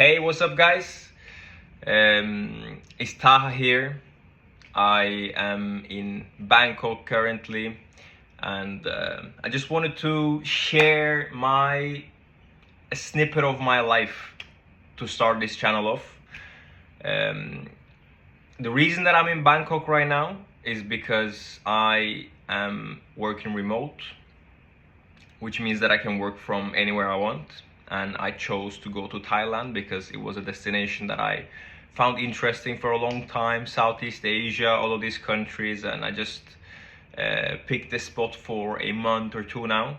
Hey, what's up, guys? It's Taha here. I am in Bangkok currently, and I just wanted to share a snippet of my life to start this channel off. The reason that I'm in Bangkok right now is because I am working remote, which means that I can work from anywhere I want. And I chose to go to Thailand because it was a destination that I found interesting for a long time. Southeast Asia, all of these countries, and I just picked this spot for a month or two now.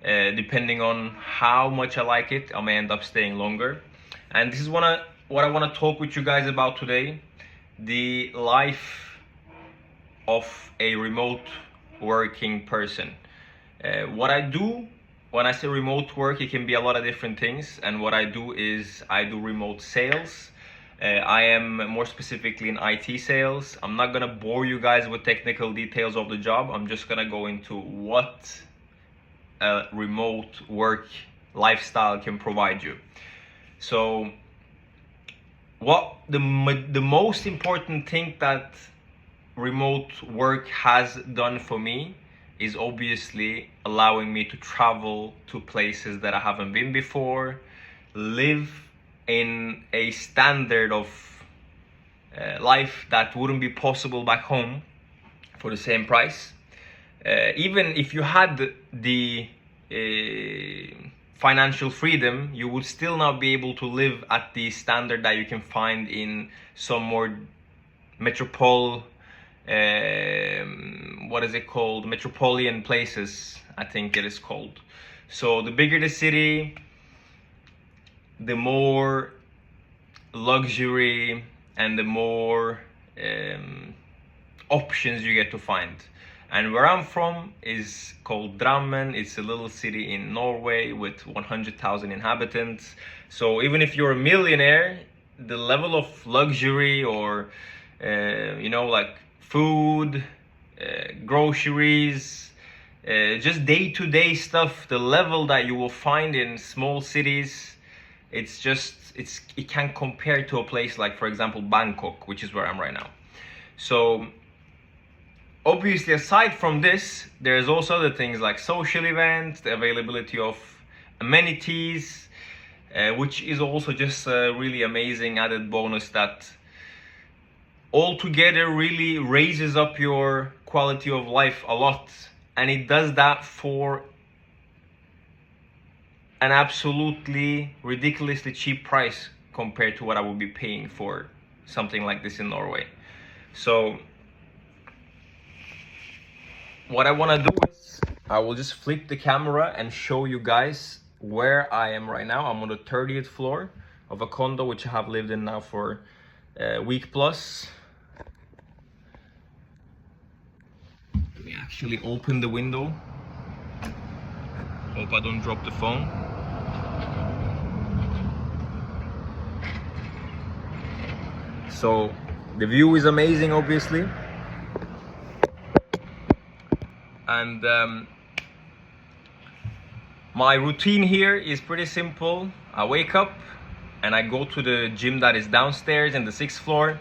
Depending on how much I like it, I may end up staying longer. And this is what I want to talk with you guys about today: the life of a remote working person. What I do when I say remote work, it can be a lot of different things. And what I do is I do remote sales. I am more specifically in IT sales. I'm not gonna bore you guys with technical details of the job. I'm just gonna go into what a remote work lifestyle can provide you. So what the most important thing that remote work has done for me is obviously allowing me to travel to places that I haven't been before, live in a standard of life that wouldn't be possible back home for the same price. Even if you had the financial freedom, you would still not be able to live at the standard that you can find in some more metropolitan places, I think it is called. So the bigger the city, the more luxury and the more options you get to find. And where I'm from is called Drammen. It's a little city in Norway with 100,000 inhabitants. So even if you're a millionaire, the level of luxury or like food, groceries, just day-to-day stuff, the level that you will find in small cities, it can't compare to a place like, for example, Bangkok, which is where I'm right now. So obviously, aside from this, there's also other things like social events, the availability of amenities, which is also just a really amazing added bonus that altogether really raises up your quality of life a lot. And it does that for an absolutely ridiculously cheap price compared to what I would be paying for something like this in Norway. So what I want to do is I will just flip the camera and show you guys where I am right now. I'm on the 30th floor of a condo which I have lived in now for a week plus. Let me actually open the window. Hope I don't drop the phone. So the view is amazing, obviously. And my routine here is pretty simple. I wake up and I go to the gym that is downstairs in the 6th floor.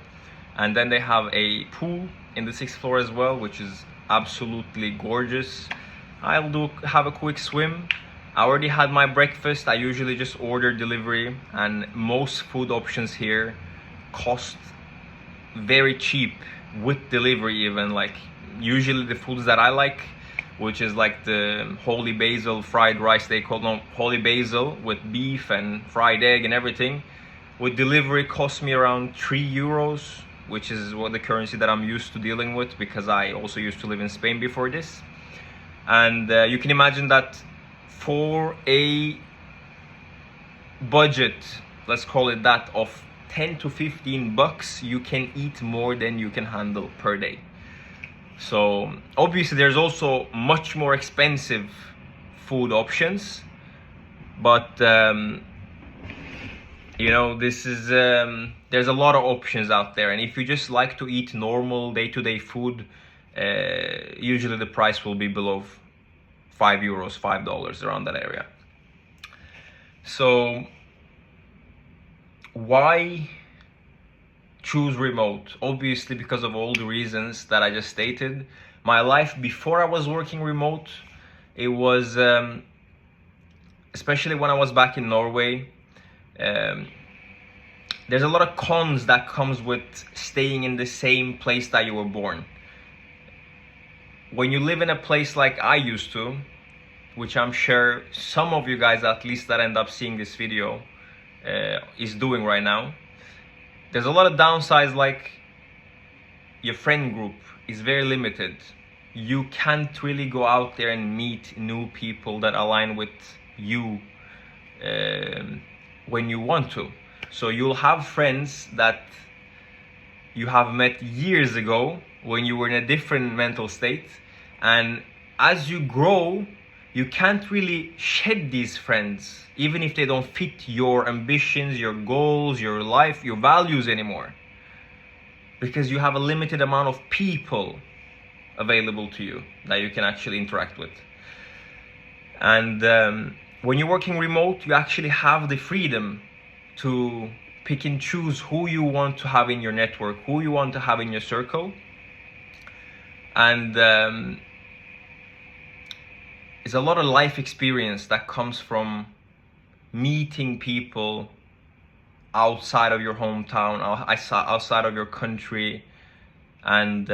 And then they have a pool in the 6th floor as well, which is absolutely gorgeous. I'll have a quick swim. I already had my breakfast. I usually just order delivery, and most food options here cost very cheap with delivery even. Like usually the foods that I like, which is like the holy basil fried rice, they call it holy basil with beef and fried egg and everything, with delivery cost me around €3, which is what the currency that I'm used to dealing with because I also used to live in Spain before this. And you can imagine that for a budget, let's call it that, of 10 to 15 bucks, you can eat more than you can handle per day. So obviously there's also much more expensive food options, but this is there's a lot of options out there, and if you just like to eat normal day-to-day food, usually the price will be below €5, $5 around that area. So why choose remote? Obviously because of all the reasons that I just stated. My life before I was working remote, it was especially when I was back in Norway, there's a lot of cons that comes with staying in the same place that you were born. When you live in a place like I used to, which I'm sure some of you guys at least that end up seeing this video is doing right now, there's a lot of downsides, like your friend group is very limited. You can't really go out there and meet new people that align with you when you want to. So you'll have friends that you have met years ago when you were in a different mental state, and as you grow, you can't really shed these friends, even if they don't fit your ambitions, your goals, your life, your values anymore, because you have a limited amount of people available to you that you can actually interact with. And when you're working remote, you actually have the freedom to pick and choose who you want to have in your network, who you want to have in your circle. And it's a lot of life experience that comes from meeting people outside of your hometown, outside of your country, and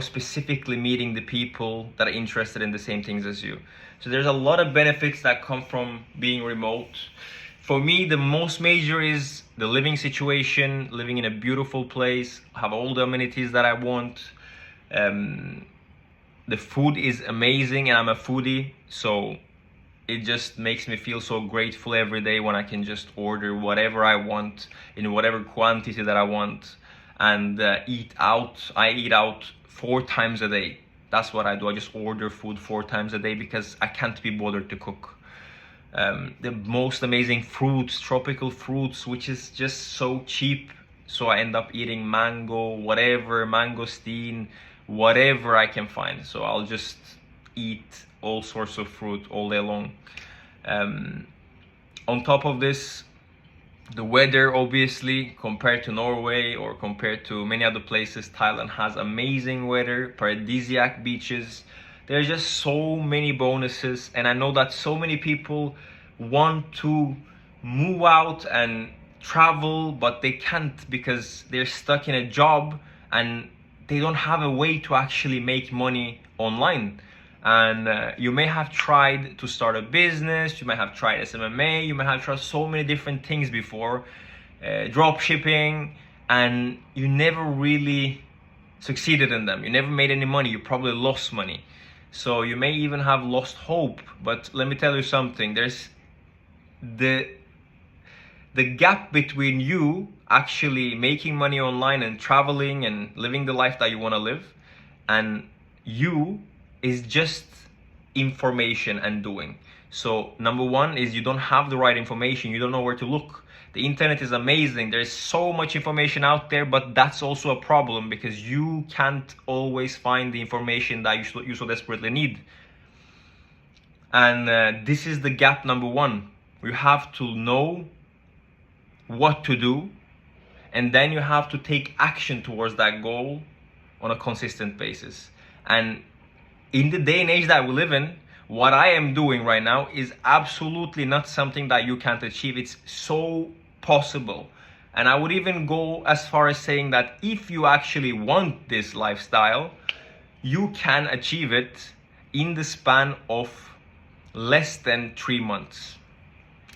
specifically meeting the people that are interested in the same things as you. So there's a lot of benefits that come from being remote. For me, the most major is the living situation, living in a beautiful place, have all the amenities that I want. The food is amazing, and I'm a foodie, so it just makes me feel so grateful every day when I can just order whatever I want in whatever quantity that I want, and eat out. I eat out 4 times a day. That's what I do. I just order food 4 times a day because I can't be bothered to cook. The most amazing fruits, tropical fruits, which is just so cheap. So I end up eating mango, whatever, mangosteen, whatever I can find. So I'll just eat all sorts of fruit all day long. On top of this, the weather, obviously, compared to Norway or compared to many other places, Thailand has amazing weather, paradisiac beaches. There's just so many bonuses, and I know that so many people want to move out and travel, but they can't because they're stuck in a job and they don't have a way to actually make money online. And you may have tried to start a business, you may have tried SMMA, you may have tried so many different things before, drop shipping, and you never really succeeded in them. You never made any money, you probably lost money. So you may even have lost hope. But let me tell you something, there's the gap between you actually making money online and traveling and living the life that you want to live and you is just information and doing. So number one is you don't have the right information, you don't know where to look. The internet is amazing, there's so much information out there, but that's also a problem because you can't always find the information that you so desperately need. And this is the gap number one. You have to know what to do, and then you have to take action towards that goal on a consistent basis. And in the day and age that we live in, what I am doing right now is absolutely not something that you can't achieve. It's so possible. And I would even go as far as saying that if you actually want this lifestyle, you can achieve it in the span of less than 3 months.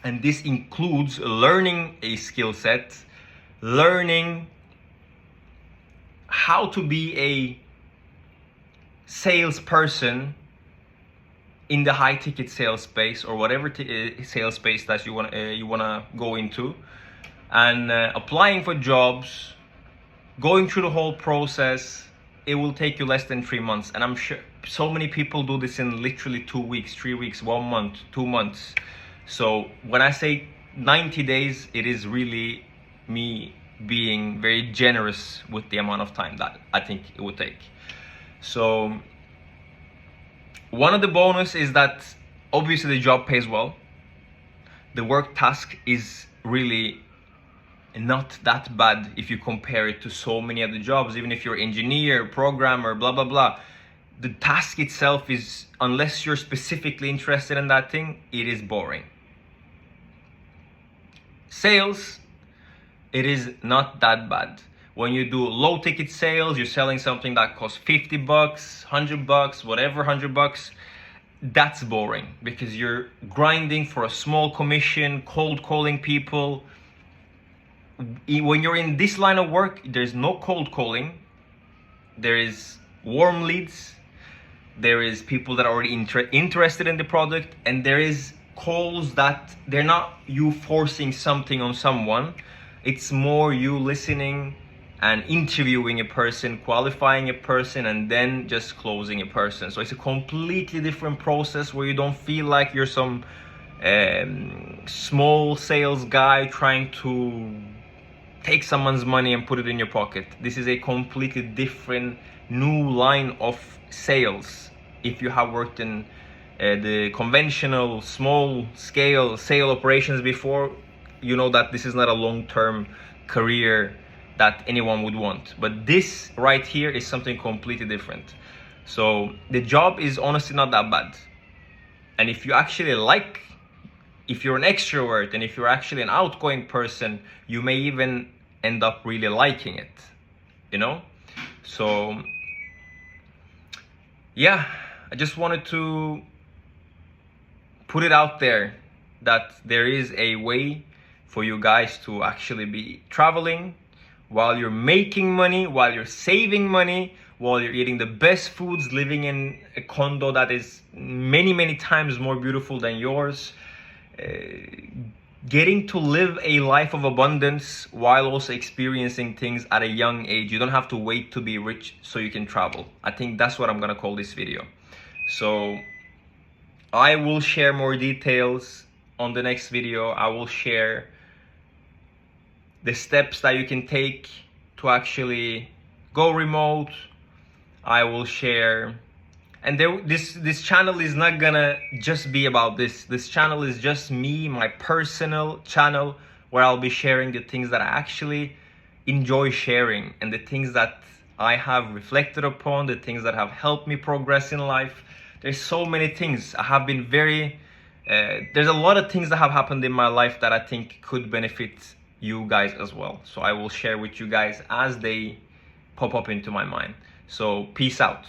And this includes learning a skill set, learning how to be a salesperson in the high ticket sales space or whatever sales space that you wanna go into, and applying for jobs, going through the whole process. It will take you less than 3 months, and I'm sure so many people do this in literally 2 weeks, 3 weeks, 1 month, 2 months. So when I say 90 days, it is really me being very generous with the amount of time that I think it would take. So one of the bonus is that obviously the job pays well. The work task is really not that bad if you compare it to so many other jobs. Even if you're engineer, programmer, blah blah blah, the task itself is, unless you're specifically interested in that thing, it is boring. Sales, it is not that bad. When you do low ticket sales, you're selling something that costs $50, $100, whatever, $100, that's boring because you're grinding for a small commission, cold calling people. When you're in this line of work, there's no cold calling. There is warm leads. There is people that are already interested in the product, and there is calls that they're not you forcing something on someone. It's more you listening and interviewing a person, qualifying a person, and then just closing a person. So it's a completely different process where you don't feel like you're some small sales guy trying to take someone's money and put it in your pocket. This is a completely different new line of sales. If you have worked in the conventional small scale sale operations before, you know that this is not a long-term career that anyone would want. But this right here is something completely different. So the job is honestly not that bad. And if you actually like, if you're an extrovert and if you're actually an outgoing person, you may even end up really liking it, you know? So yeah, I just wanted to put it out there that there is a way for you guys to actually be traveling while you're making money, while you're saving money, while you're eating the best foods, living in a condo that is many, many times more beautiful than yours, getting to live a life of abundance while also experiencing things at a young age. You don't have to wait to be rich so you can travel. I think that's what I'm gonna call this video. So I will share more details on the next video. I will share the steps that you can take to actually go remote. I will share, and this channel is not gonna just be about this. This channel is just me, my personal channel, where I'll be sharing the things that I actually enjoy sharing and the things that I have reflected upon, the things that have helped me progress in life. There's so many things. I have been there's a lot of things that have happened in my life that I think could benefit you guys as well. So I will share with you guys as they pop up into my mind. So peace out.